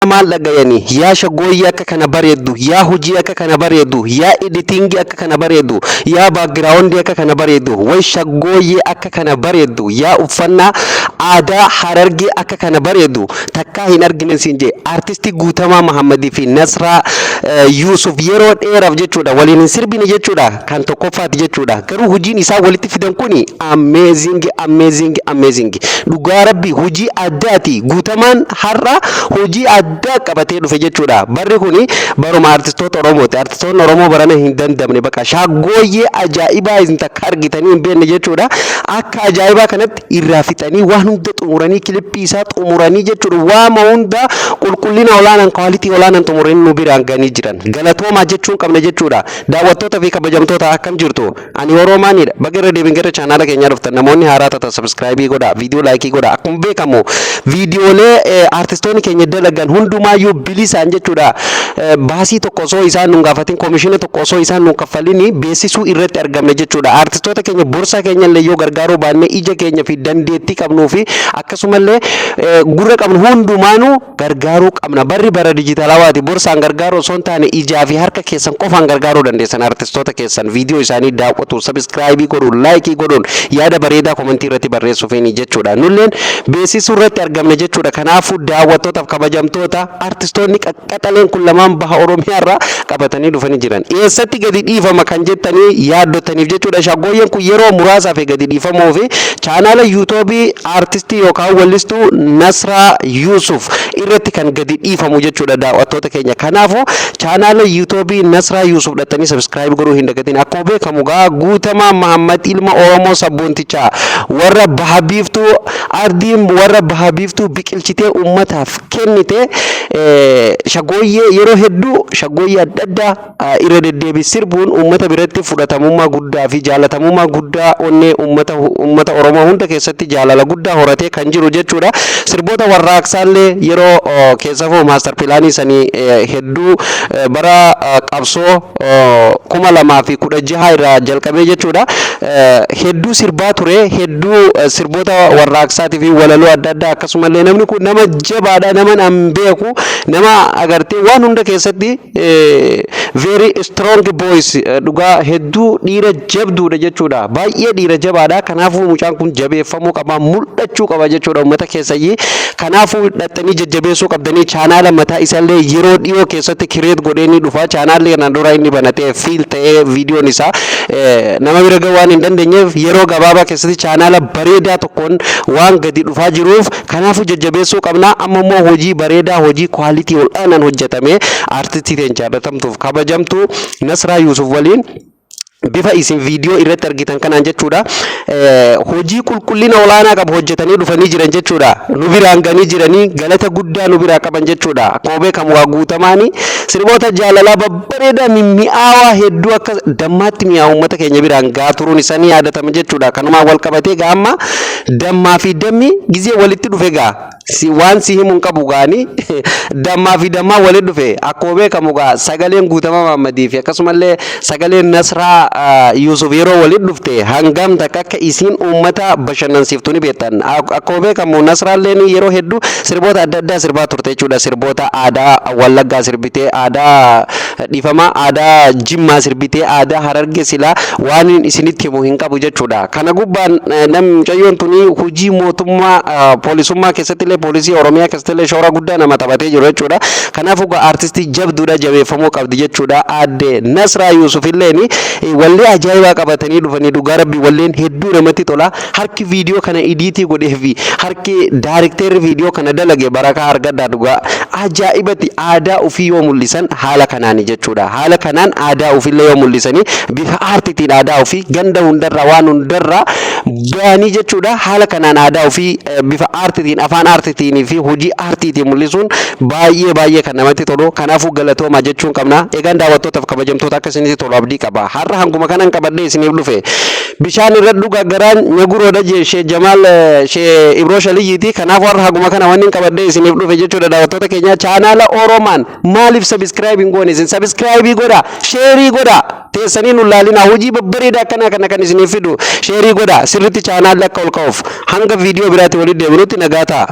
maal dhagayani yaa shaggooyyee akka kana bareeddu yaa hojii akka kana bareeddu yaa editing akka kana bareeddu yaa background akka kana bareeddu way shaggooyyee akka kana bareeddu yaa uffannaa aadaa Harargee akka kana bareeddu takkaa hin argine siinje artistii Guutamaa Mahammadii fi Nasraa Yusuf yeroo dheeraaf jechuudha waliin hin sirbine jechuudha kan tokkoffaati jechuudha garuu hojiin isaa walitti fidan kuni amazing dhugaa rabbi hojii addaati Guutamaan har'a hojii addaa qabatee dhufe jechuudha barri kuni baruma artistoota Oromooti artistoonni Oromoo barana hin dandamne bakka shaggooyyee ajaa'ibaa isin takka argitanii hin beekne jechuudha akka ajaa'ibaa kanatti irraa fixanii waan hunda xumuranii kilippii isaa xumuranii jechuudha waama hunda qulqullina olaanaan kwalitii olaanaan xumuranii nu biraan ganii jiran galatoomaa jechuun qabna jechuudha daawwattoota fi kabajamtoota akkam jirtu ani Oromaanidha baga deebiin gara chaanaala keenyaa dhuftan namoonni haaraa tata subscribe godha viidiyoo like godha akkuma beekamu viidiyoolee artistoonni keenya dalagan hundumaayyuu bilisaan jechuudha baasii tokko osoo isaan nu gaafatin komishina tokko osoo isaan nu kaffalini beeksisuu irratti argamne jechuudha artistoota keenya borsaa keenya illee yoo gargaaruu baanne ija keenya fi dandeettii qabnuu fi akkasumallee gurra qabnu hundumaanu gargaaruu qabna barri bara dijitaalawaati borsaan gargaaruu osoo hin taane ijaa fi harka keessan qofaan gargaaruu dandeessan artistoota keessan viidiyoo isaanii daawwatu subscribe godhuun like godhuun yaada bareedaa komentii irratti barreessuufiin jechuudha nulleen beeksisuu irratti argamne jechuudha kanaafuu daawwattootaaf kabajamtoota artistoonni qaqqaxaleen kun lamaan baha Oromiyaa irraa qabatanii dhufanii jiran eessatti gadi dhiifama kan jettanii yaaddotaniif jechuudha shaggooyyeen kun yeroo muraasaaf gadi dhiifamuu fi chaanaala YouTube artistii yookaan wallistuu Nasraa Yusuf irratti kan gadi dhiifamu jechuudha daawwattoota keenya kanaafuu chaanaala YouTube Nasraa Yusuf dhattanii subscribe godhuu hin dagatin akkuma beekamu gaa Guutamaa Mahammad ilma Oromoo sabboontichaa warra bahabiiftuu ardiin warra bahabiiftuu biqilchitee ummataaf kennite shaggooyyee yeroo hedduu shaggooyyee adda addaa irra deddeebi sirbuun ummata biratti fudhatamummaa guddaa fi jaalatamummaa guddaa onnee ummata Oromoo hunda keessatti jaalala guddaa horatee kan jiru jechuudha sirboota warraaqsaallee yeroo keessafuu maastar pilaanii sanii hedduu bara qabsoo 2016 irraa jalqabee jechuudha hedduu sirbaa ture hedduu sirboota warraaqsaatii fi walaloo adda addaa akkasumallee namni kun nama jabaadha nama an beeku nama agartee waan hunda keessatti very strong boys dhugaa hedduu dhiira jabduudha jechuudha baay'ee dhiira jabaadha kanaafuu mucaan kun jabeeffamuu qaba mul'achuu qaba jechuudha uummata keessayyii kanaafuu dhattanii jajjabeessuu qabdanii chaanaala mataa isaallee yeroo dhiyoo keessatti kireet godheenii dhufa chaanaalli kana dura inni banatee fiil ta'ee viidiyoon isaa nama bira ga'uu waan hin dandeenyeef yeroo gabaabaa keessatti chaanaala bareedaa tokkoon waan gadi dhufaa jiruuf kanaafuu jajjabeessuu qabna amma immoo hojii bareedaa hojii kwalitii olaanaan hojjetame artistii teenya jaalatamtuuf kabajamtu Nasraa Yusuf waliin bifa isin viidiyoo irratti argitan kanaan jechuudha hojii qulqullina olaanaa qabu hojjetanii dhufanii jiran jechuudha nu biraan ganii jiranii galata guddaa nu biraa qaban jechuudha akkuma beekamu waa Guutamaani sirboota jaalalaa babbareedaa mimmi'aawaa hedduu akka dammaatti mi'aawu uummata keenya biraan gaa turuun isaanii yaadatama jechuudha kanumaan wal qabatee gaa amma dammaa fi dammi gizee walitti dhufe gaa waan si himuun qabu gaani dammaa fi dammaa walitti dhufe akkuma beekamu gaa sagaleen Guutamaa Mahammadii fi akkasumallee sagaleen Nasraa Yusuf yeroo walitti dhufte hangam takka akka isiin uummata bashannansiiftu ni beektan akkuma beekamu Nasraalleen yeroo hedduu sirboota adda addaa sirbaa turte jechuudha sirboota aadaa Wallaggaa sirbitee aadaa dhiifamaa aadaa Jimmaa sirbitee aadaa Harargee silaa waan isinitti himu hin qabu jechuudha kana gubbaan namcayyoon tuni hojii mootummaa poolisummaa keessatti illee poolisii Oromiyaa keessatti illee shoora guddaa nama taphatee jiru jechuudha kanaafuu artistii jabduudha jabeeffamuu qabdi jechuudha aadde Nasraa Yusuf illeen wallee ajaa'ibaa qabatanii dhufanii dhugaa rabbi walleen hedduu namatti tola harki viidiyoo kana ediitii godhee fi harki daarekteerri viidiyoo kana dalage barakaa argaddaa dhugaa ajaa'ibatti aadaa ofii yoo mul'isan haala kanaani jechuudha haala kanaan aadaa ofiillee yoo mul'isanii bifa aartiitiin aadaa ofii ganda hundarra waan hundarra baanii jechuudha haala kanaan aadaa ofii bifa aartiitiin afaan aartiitiin fi hojii aartiitiin mul'isuun baay'ee kan namatti tolu kanaafuu galatooma jechuun qabna eegan daawwattootaaf kabajamtoota akkasinitti tolu abdii qaba har'a hanguma kanan qabadhee isiniif dhufe bishaan irra dhugaa garaan nyaguroodha jee Jamaal shee Ibro Shaliyyiiti kanaafuu har'a hanguma kana wanni qabadhee isiniif dhufe jechuudha daawwattoota keenya chaanaala Oromaan maaliif subscribe goone isin subscribe godha share godha teessanii nu laalina hojii babbareedaa akkana kan isiniif fidu share godha sirriitti chaanaala akka ol ka'uuf hanga viidiyoo biraatti walitti deebinutti nagaa ta'a.